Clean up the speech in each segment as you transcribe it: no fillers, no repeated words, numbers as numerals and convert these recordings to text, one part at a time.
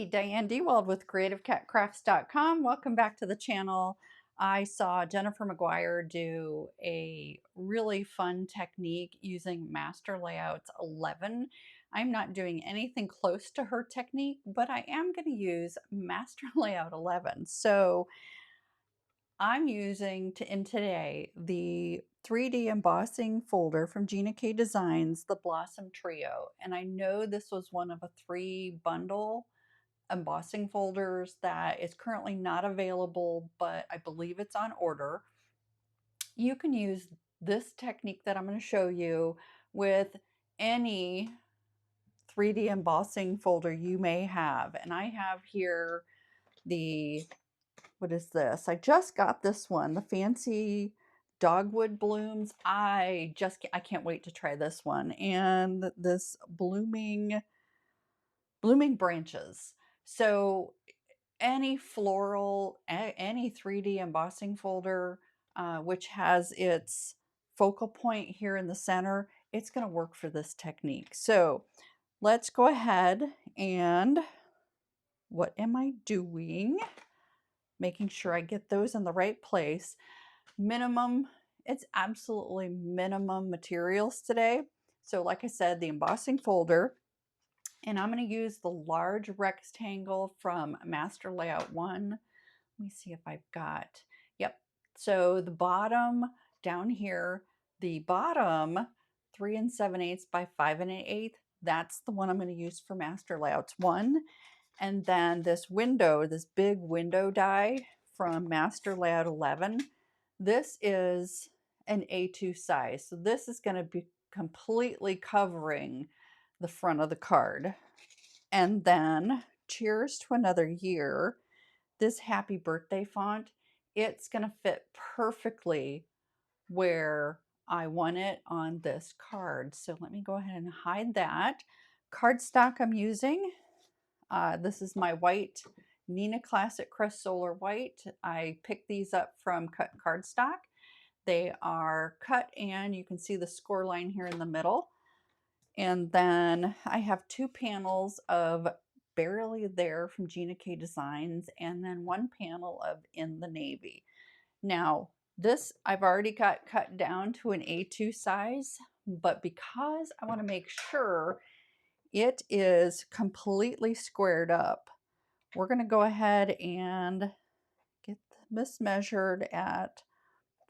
Hi, Diane DeWald with CreativeCatCrafts.com. Welcome back to the channel. I saw Jennifer McQuire do a really fun technique using Master Layouts 11. I'm not doing anything close to her technique, but I am going to use Master Layout 11. So I'm using in today the 3D embossing folder from Gina K Designs, the Blossom Trio. And I know this was one of a 3 bundle embossing folders that is currently not available, but I believe it's on order. You can use this technique that I'm going to show you with any 3D embossing folder you may have. And I have here the, what is this? I just got this one, the fancy dogwood blooms. I can't wait to try this one. And this blooming branches. So any floral, any 3D embossing folder, which has its focal point here in the center, it's going to work for this technique. So let's go ahead and, what am I doing? Making sure I get those in the right place. Minimum, it's absolutely minimum materials today. So like I said, the embossing folder, and I'm going to use the large rectangle from Master Layout 1. Let me see if I've got, yep. So the bottom down here, the bottom 3 7/8 by 5 1/8, that's the one I'm going to use for Master Layouts 1. And then this window, this big window die from Master Layout 11, this is an A2 size. So this is going to be completely covering the front of the card. And then Cheers to Another Year, this happy birthday font, it's going to fit perfectly where I want it on this card. So let me go ahead and hide that. Cardstock I'm using, this is my white Neenah Classic Crest Solar White. I picked these up from Cut Cardstock. They are cut, and you can see the score line here in the middle. And then I have 2 panels of Barely There from Gina K Designs, and then 1 panel of In the Navy. Now, this I've already got cut down to an A2 size, but because I want to make sure it is completely squared up, we're going to go ahead and get this measured at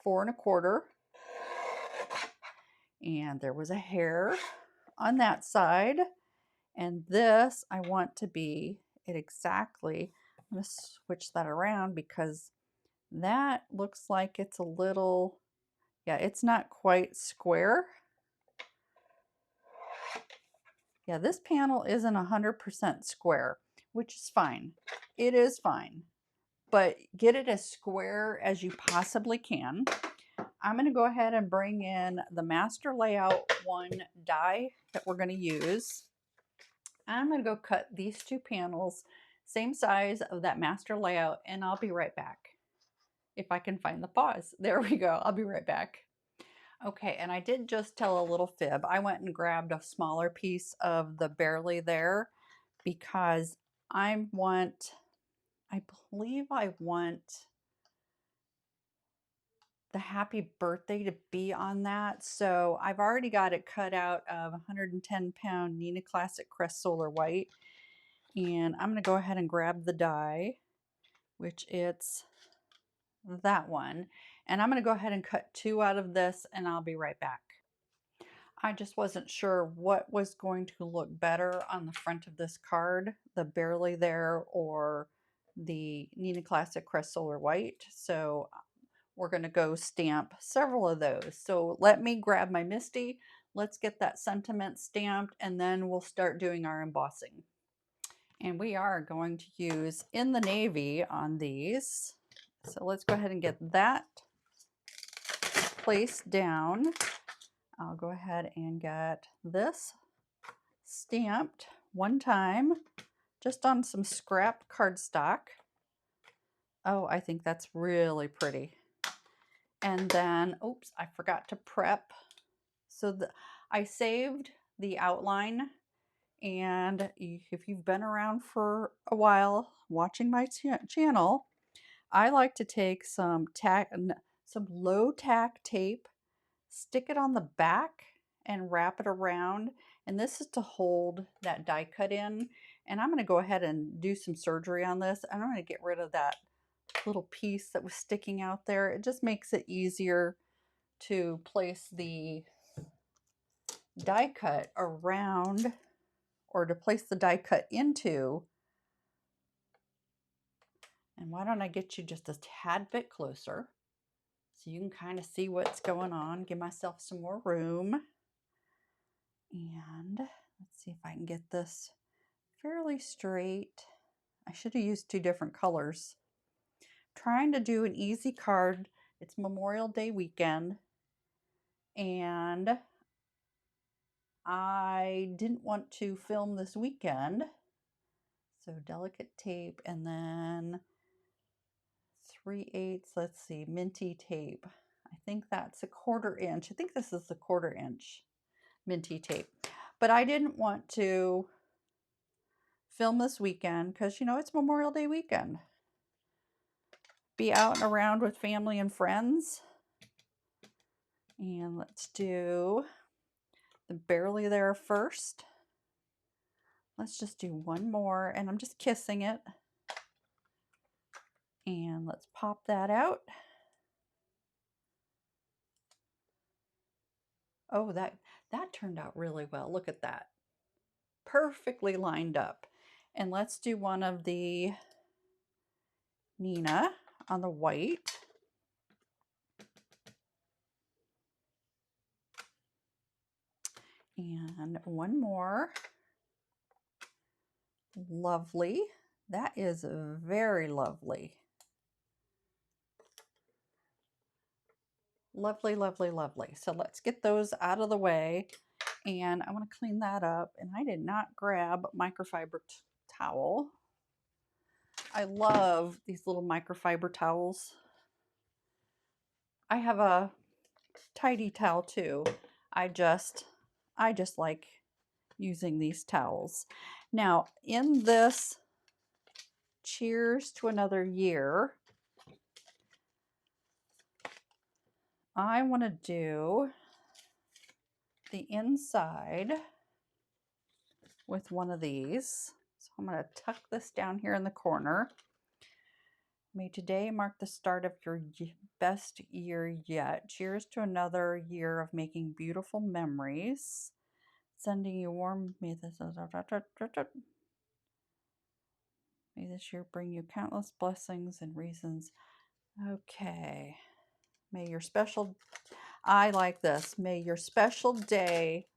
4 1/4. And there was a hair on that side. And this, I want to be it exactly. I'm going to switch that around because that looks like it's a little, yeah, it's not quite square. Yeah, this panel isn't 100% square, which is fine. It is fine. But get it as square as you possibly can. I'm going to go ahead and bring in the Master Layout 1 die that we're going to use. I'm going to go cut these 2 panels, same size of that Master Layout, and I'll be right back. If I can find the pause. There we go. I'll be right back. Okay, and I did just tell a little fib. I went and grabbed a smaller piece of the Barely There because I believe I want the happy birthday to be on that. So I've already got it cut out of 110-pound Neenah Classic Crest Solar White. And I'm going to go ahead and grab the die, which it's that one. And I'm going to go ahead and cut 2 out of this, and I'll be right back. I just wasn't sure what was going to look better on the front of this card, the Barely There or the Neenah Classic Crest Solar White. So we're going to go stamp several of those. So let me grab my Misty. Let's get that sentiment stamped, and then we'll start doing our embossing. And we are going to use In the Navy on these. So let's go ahead and get that placed down. I'll go ahead and get this stamped one time just on some scrap cardstock. Oh, I think that's really pretty. And then, oops, I forgot to prep. So I saved the outline And if you've been around for a while watching my channel, I like to take some low tack tape, stick it on the back and wrap it around. And this is to hold that die cut in. And I'm going to go ahead and do some surgery on this. And I'm going to get rid of that little piece that was sticking out there. It just makes it easier to place the die cut around, or to place the die cut into. And why don't I get you just a tad bit closer so you can kind of see what's going on, give myself some more room. And let's see if I can get this fairly straight. I should have used 2 different colors. Trying to do an easy card. It's Memorial Day weekend, and I didn't want to film this weekend. So delicate tape, and then 3/8, let's see, minty tape. I think that's a 1/4 inch. I think this is the 1/4 inch minty tape. But I didn't want to film this weekend because, you know, it's Memorial Day weekend. Be out and around with family and friends. And let's do the Barely There first. Let's just do one more, and I'm just kissing it. And let's pop that out. Oh, that turned out really well. Look at that. Perfectly lined up. And let's do one of the Neenah on the white. And one more. Lovely. That is very lovely. Lovely, lovely, lovely. So let's get those out of the way. And I want to clean that up. And I did not grab microfiber towel. I love these little microfiber towels. I have a tidy towel too. I just like using these towels. Now, in this Cheers to Another Year, I want to do the inside with one of these. So I'm going to tuck this down here in the corner. May today mark the start of your best year yet. Cheers to another year of making beautiful memories. Sending you warm, may this year bring you countless blessings and reasons. Okay. May your special, I like this. May your special day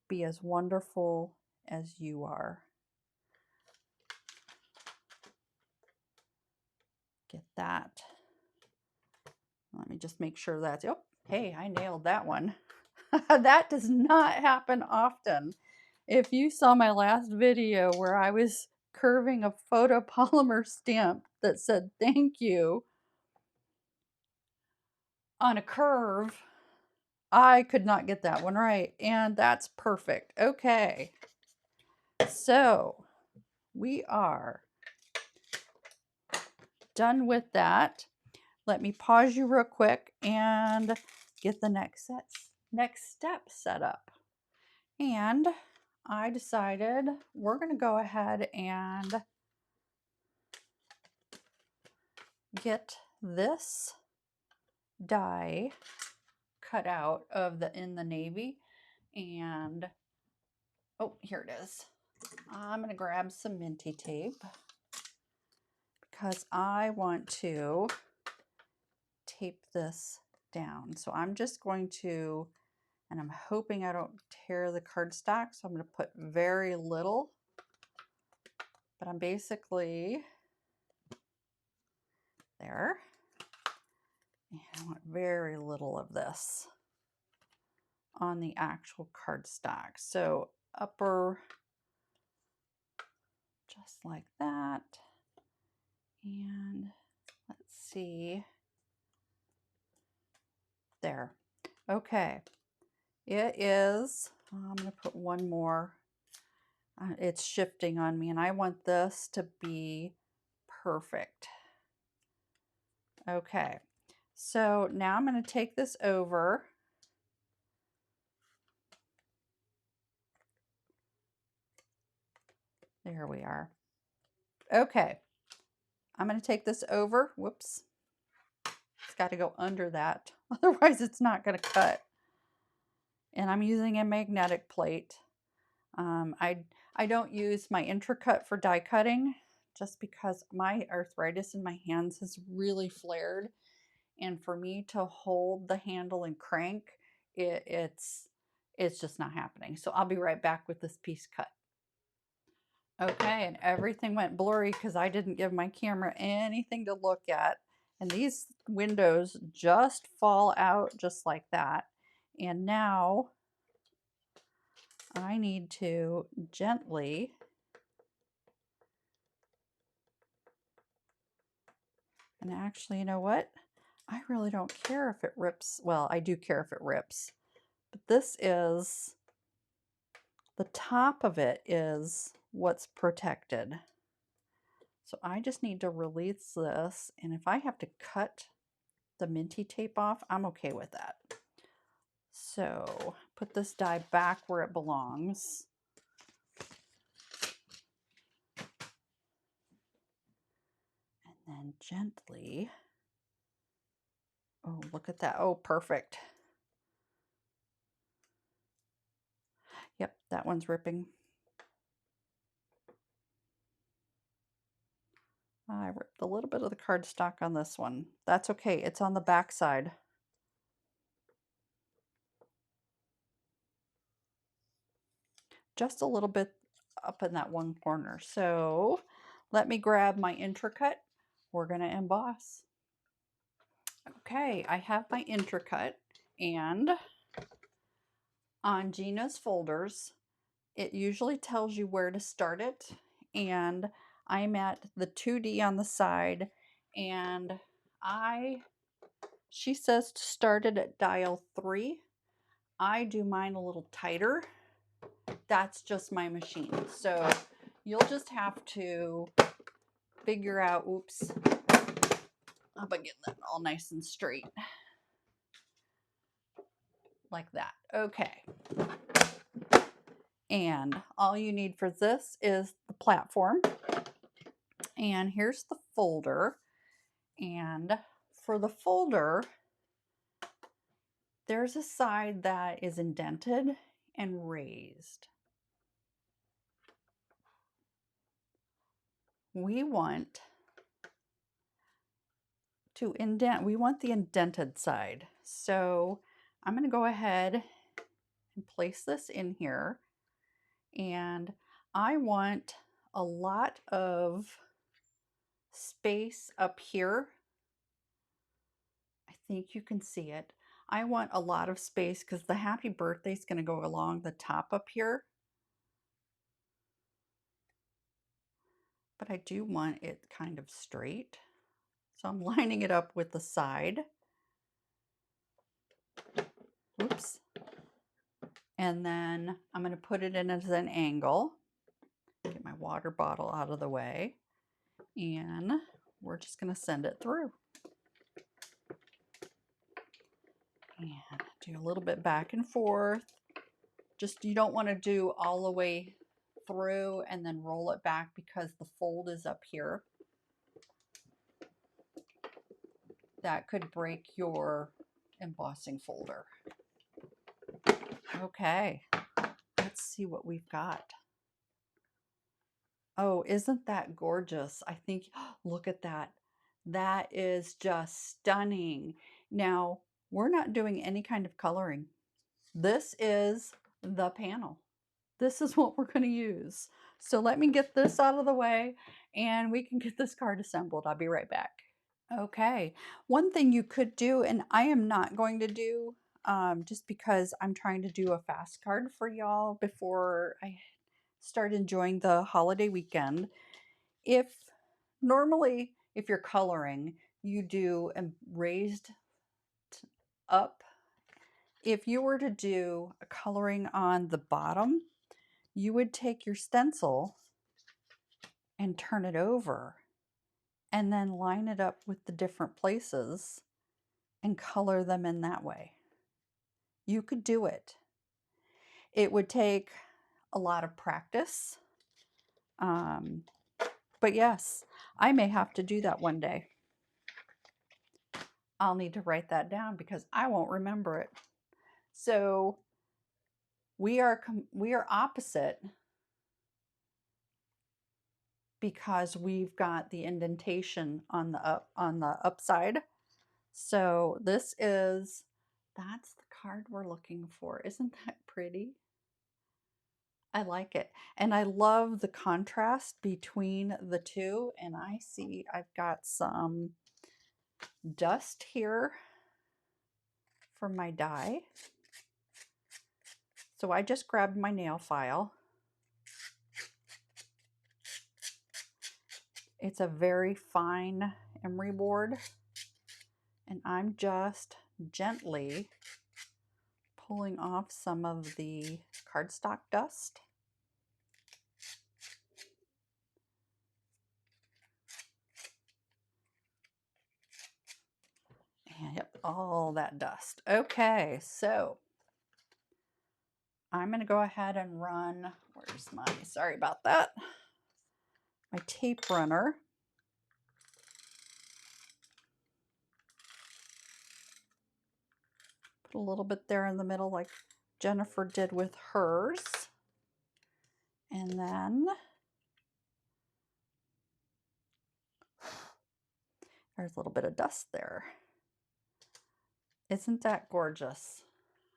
be as wonderful as you are. Get that. Let me just make sure that's, oh, hey, I nailed that one. That does not happen often. If you saw my last video where I was curving a photopolymer stamp that said thank you on a curve, I could not get that one right. And that's perfect. Okay. So we are done with that. Let me pause you real quick and get the next step set up. And I decided we're going to go ahead and get this die cut out of in the navy. And oh, here it is. I'm going to grab some minty tape because I want to tape this down. So I'm just going to, and I'm hoping I don't tear the cardstock, so I'm going to put very little, but I'm basically there. And I want very little of this on the actual cardstock. So upper, just like that. And let's see. There. Okay. It is, I'm going to put one more. It's shifting on me, and I want this to be perfect. Okay, so now I'm going to take this over. There we are. Okay, I'm going to take this over. Whoops. It's got to go under that. Otherwise, it's not going to cut. And I'm using a magnetic plate. I don't use my Intri-Cut for die cutting just because my arthritis in my hands has really flared. And for me to hold the handle and crank, it's just not happening. So I'll be right back with this piece cut. Okay, and everything went blurry because I didn't give my camera anything to look at. And these windows just fall out just like that. And now I need to gently and actually, you know what? I really don't care if it rips. Well, I do care if it rips. But this is, the top of it is what's protected. So I just need to release this. And if I have to cut the minty tape off, I'm okay with that. So put this die back where it belongs. And then gently, oh, look at that. Oh, perfect. Yep, that one's ripping. I ripped a little bit of the cardstock on this one. That's okay, it's on the back side. Just a little bit up in that one corner. So let me grab my Intri-Cut. We're going to emboss. Okay, I have my Intri-Cut, and on Gina's folders, it usually tells you where to start it, and I'm at the 2D on the side, and she says to start it at dial 3. I do mine a little tighter. That's just my machine. So you'll just have to figure out, oops, I'll be getting that all nice and straight. Like that. Okay. And all you need for this is the platform. And here's the folder. And for the folder, there's a side that is indented and raised. We want to indent, we want the indented side. So I'm going to go ahead and place this in here. And I want a lot of space up here. I think you can see it. I want a lot of space because the happy birthday is going to go along the top up here. But I do want it kind of straight. So I'm lining it up with the side. Oops. And then I'm going to put it in as an angle. Get my water bottle out of the way. And we're just going to send it through. And do a little bit back and forth. Just, you don't want to do all the way through and then roll it back because the fold is up here. That could break your embossing folder. Okay, let's see what we've got. Oh, isn't that gorgeous? I think, look at that. That is just stunning. Now, we're not doing any kind of coloring. This is the panel. This is what we're going to use. So let me get this out of the way and we can get this card assembled. I'll be right back. Okay, one thing you could do, and I am not going to do, just because I'm trying to do a fast card for y'all before I start enjoying the holiday weekend. If normally, if you're coloring, you do raised up. If you were to do a coloring on the bottom, you would take your stencil and turn it over and then line it up with the different places and color them in that way. You could do it. It would take a lot of practice. But yes, I may have to do that one day. I'll need to write that down because I won't remember it. So we are opposite because we've got the indentation on the upside. So that's the card we're looking for. Isn't that pretty? I like it. And I love the contrast between the two. And I see I've got some dust here for my die. So I just grabbed my nail file. It's a very fine emery board. And I'm just gently pulling off some of the cardstock dust. And yep, all that dust. Okay, so I'm going to go ahead and run, sorry about that, my tape runner. Put a little bit there in the middle like Jennifer did with hers. And then there's a little bit of dust there. Isn't that gorgeous?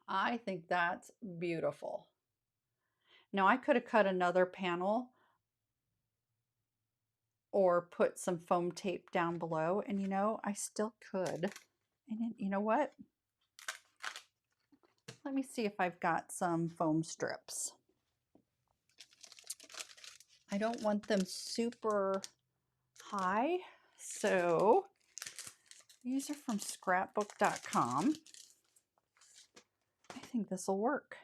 I think that's beautiful. Now I could have cut another panel or put some foam tape down below, and you know, I still could. And you know what? Let me see if I've got some foam strips. I don't want them super high, so these are from scrapbook.com. I think this will work.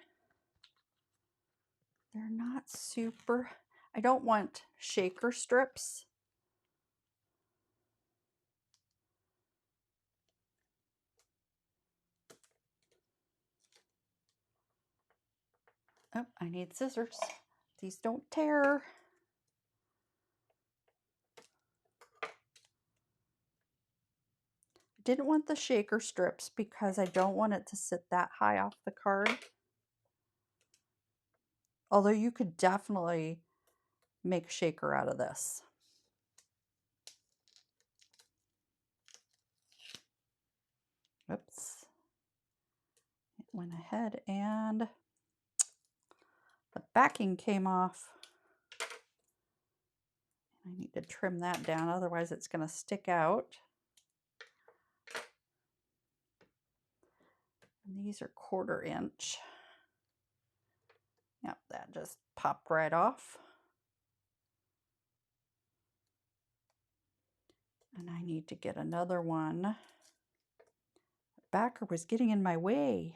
They're not super, I don't want shaker strips. Oh, I need scissors. These don't tear. Didn't want the shaker strips because I don't want it to sit that high off the card. Although you could definitely make shaker out of this. Oops. It went ahead and the backing came off. I need to trim that down, otherwise it's going to stick out. And these are 1/4 inch. Yep, that just popped right off. And I need to get another one. The backer was getting in my way.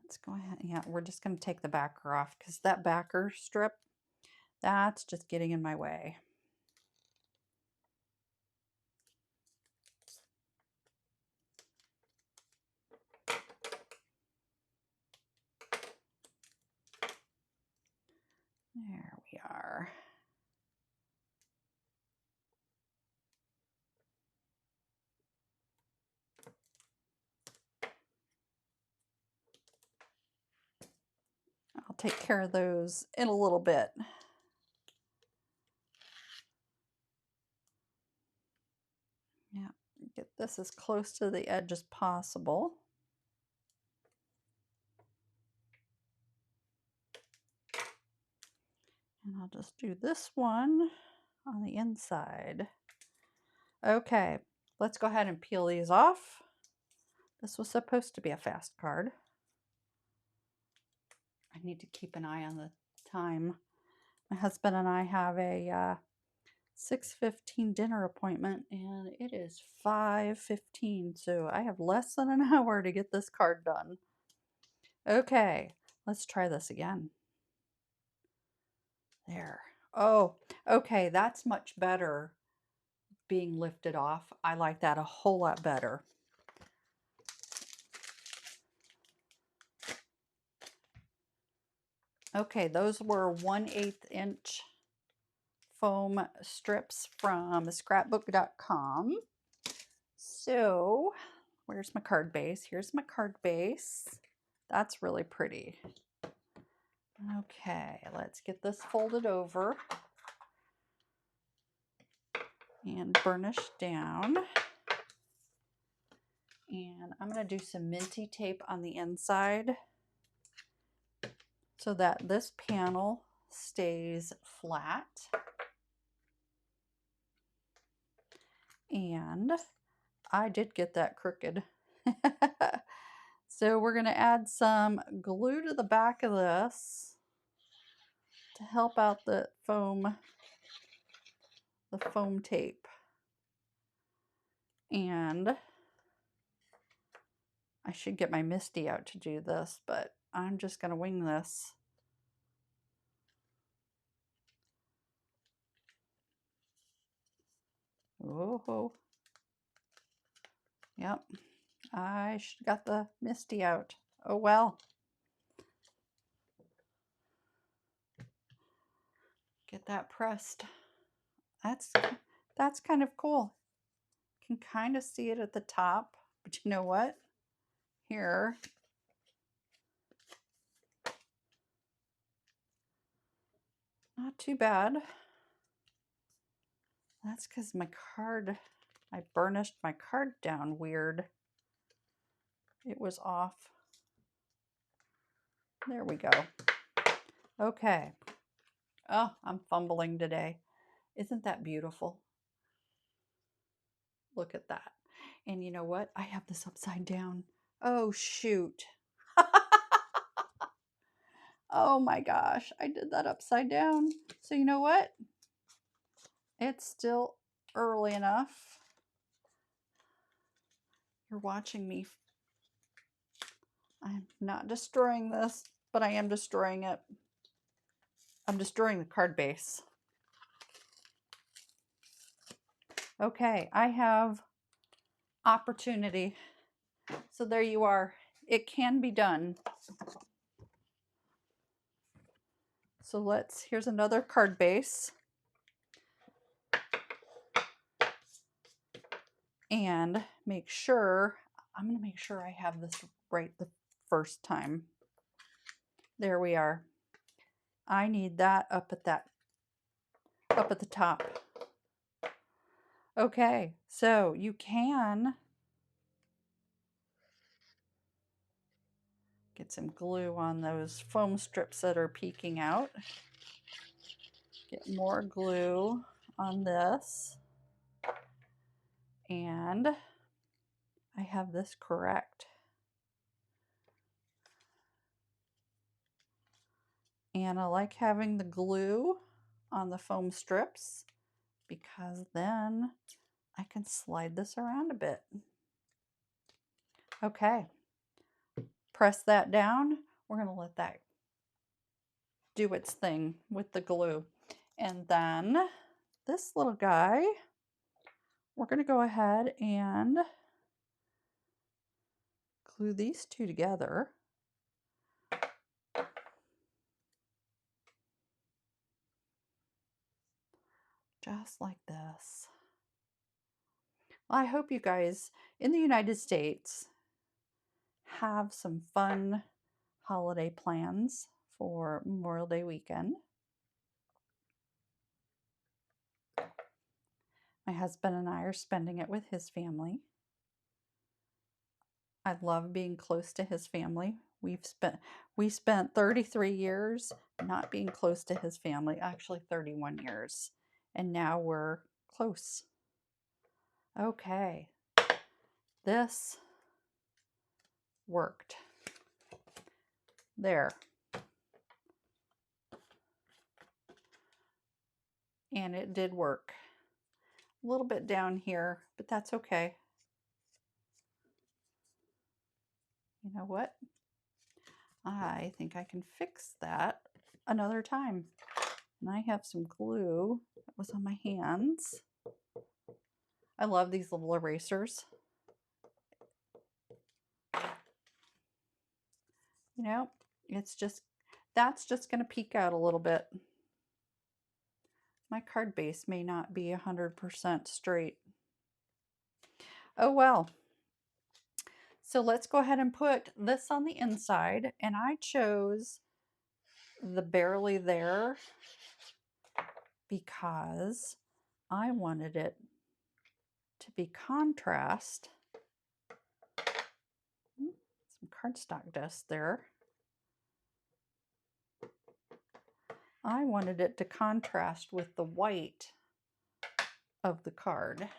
Let's go ahead. Yeah, we're just going to take the backer off because that backer strip, that's just getting in my way. There we are. I'll take care of those in a little bit. Yeah, get this as close to the edge as possible. And I'll just do this one on the inside. Okay, let's go ahead and peel these off. This was supposed to be a fast card. I need to keep an eye on the time. My husband and I have a 6:15 dinner appointment, and it is 5:15, so I have less than an hour to get this card done. Okay, let's try this again. There. Oh, okay, that's much better being lifted off. I like that a whole lot better. Okay, those were 1/8 inch foam strips from scrapbook.com. So, where's my card base? Here's my card base. That's really pretty. Okay, let's get this folded over and burnish down. And I'm going to do some minty tape on the inside so that this panel stays flat. And I did get that crooked. So we're going to add some glue to the back of this to help out the foam tape. And I should get my Misty out to do this, but I'm just going to wing this. Oh, yep. I should have got the Misty out. Oh well. Get that pressed. That's kind of cool. You can kind of see it at the top, but you know what? Here. Not too bad. That's because my card, I burnished my card down weird. It was off. There we go. Okay. Oh, I'm fumbling today. Isn't that beautiful? Look at that. And you know what? I have this upside down. Oh, shoot. Oh my gosh, I did that upside down. So you know what? It's still early enough. You're watching me. I'm not destroying this, but I am destroying it. I'm destroying the card base. Okay, I have opportunity. So there you are. It can be done. So here's another card base. And I'm going to make sure I have this right the first time. There we are. I need that up at the top. Okay, so you can get some glue on those foam strips that are peeking out. Get more glue on this. And I have this correct. And I like having the glue on the foam strips because then I can slide this around a bit. Okay, press that down. We're going to let that do its thing with the glue. And then this little guy, we're going to go ahead and glue these two together. Just like this. I hope you guys in the United States have some fun holiday plans for Memorial Day weekend. My husband and I are spending it with his family. I love being close to his family. We spent 33 years not being close to his family, actually 31 years, and now we're close. Okay, this worked. There. and it did work. A little bit down here, but that's okay. You know what? I think I can fix that another time. And I have some glue that was on my hands. I love these little erasers. You know, that's just going to peek out a little bit. My card base may not be 100% straight. Oh well. So let's go ahead and put this on the inside, and I chose the Barely There because I wanted it to be contrast. Some cardstock dust there. I wanted it to contrast with the white of the card.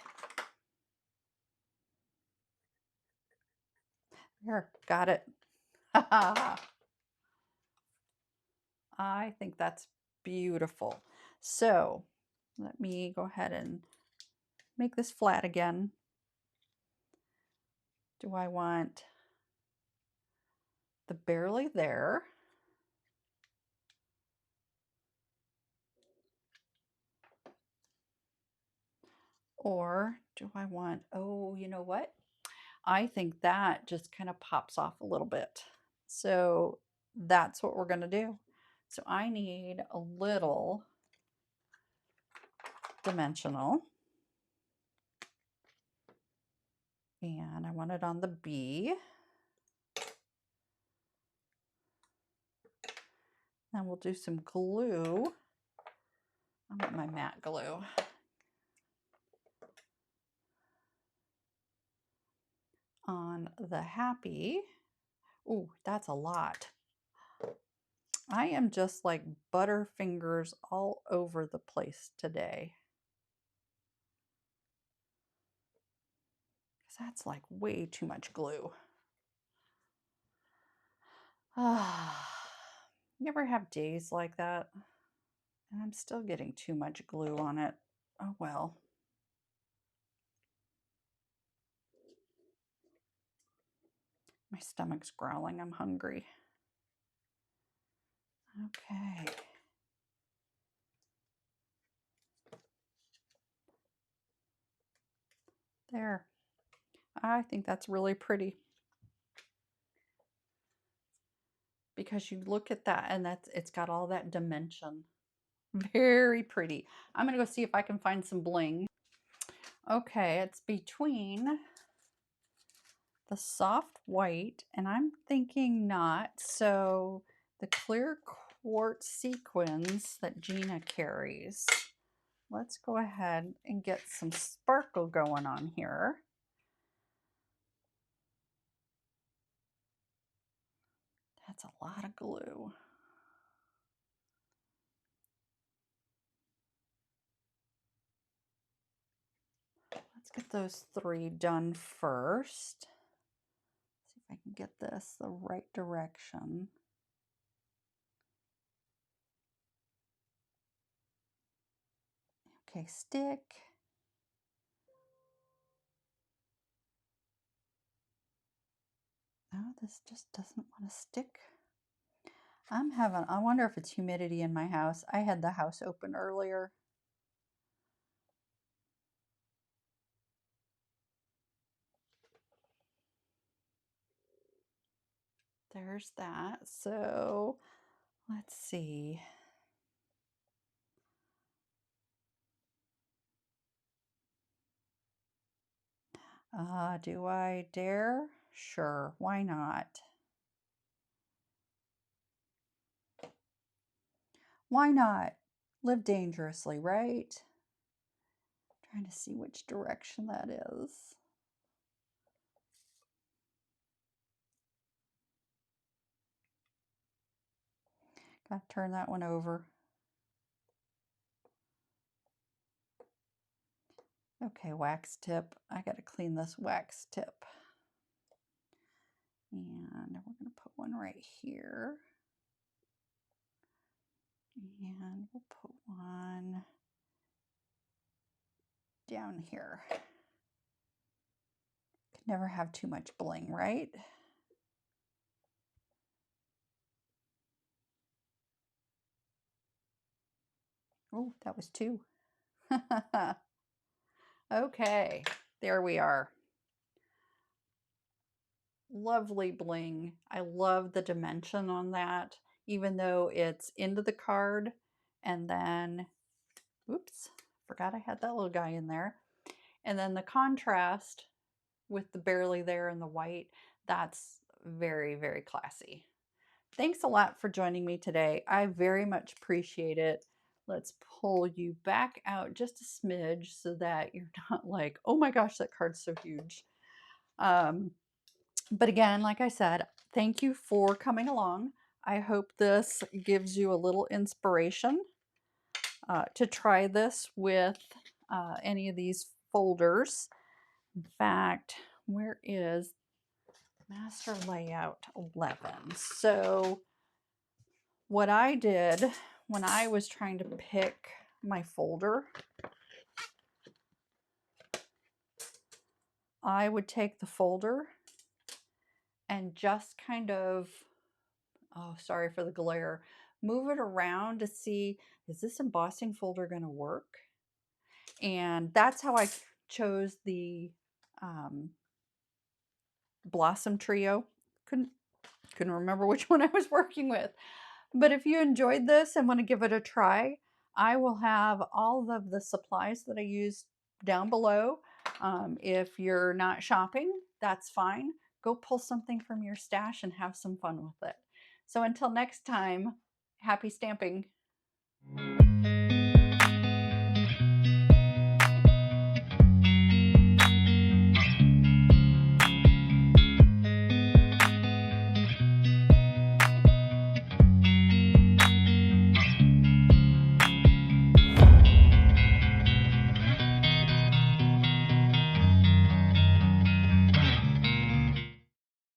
There, got it. I think that's beautiful. So let me go ahead and make this flat again. Do I want the Barely There? Or do I want, oh, you know what? I think that just kind of pops off a little bit. So that's what we're going to do. So I need a little dimensional. And I want it on the B. And we'll do some glue. I want my matte glue. On the Happy. Ooh, that's a lot. I am just like butterfingers all over the place today. Because that's like way too much glue. You ever have days like that? And I'm still getting too much glue on it. Oh well. My stomach's growling. I'm hungry. Okay. There. I think that's really pretty. Because you look at that and it's got all that dimension. Very pretty. I'm going to go see if I can find some bling. Okay, it's between the soft white, and I'm thinking not. So the clear quartz sequins that Gina carries. Let's go ahead and get some sparkle going on here. That's a lot of glue. Let's get those three done first. See if I can get this the right direction. Okay, stick. No, this just doesn't want to stick. I wonder if it's humidity in my house. I had the house open earlier. There's that. So let's see. Do I dare? Sure, why not? Why not? Live dangerously, right? Trying to see which direction that is. Got to turn that one over. Okay, wax tip. I got to clean this wax tip. And we're going to put one right here. And we'll put one down here. Can never have too much bling, right? Oh, that was 2. Okay, there we are. Lovely bling. I love the dimension on that, even though it's into the card. And then, oops, forgot I had that little guy in there. And then the contrast with the barely there and the white, that's very, very classy. Thanks a lot for joining me today. I very much appreciate it. Let's pull you back out just a smidge so that you're not like, oh my gosh, that card's so huge. But again, like I said, thank you for coming along. I hope this gives you a little inspiration to try this with any of these folders. In fact, where is Master Layout 11? So what I did when I was trying to pick my folder, I would take the folder and just kind of, oh, sorry for the glare, move it around to see, is this embossing folder going to work? And that's how I chose the Blossom Trio. Couldn't remember which one I was working with. But if you enjoyed this and want to give it a try, I will have all of the supplies that I use down below. If you're not shopping, that's fine. Go pull something from your stash and have some fun with it. So until next time, happy stamping.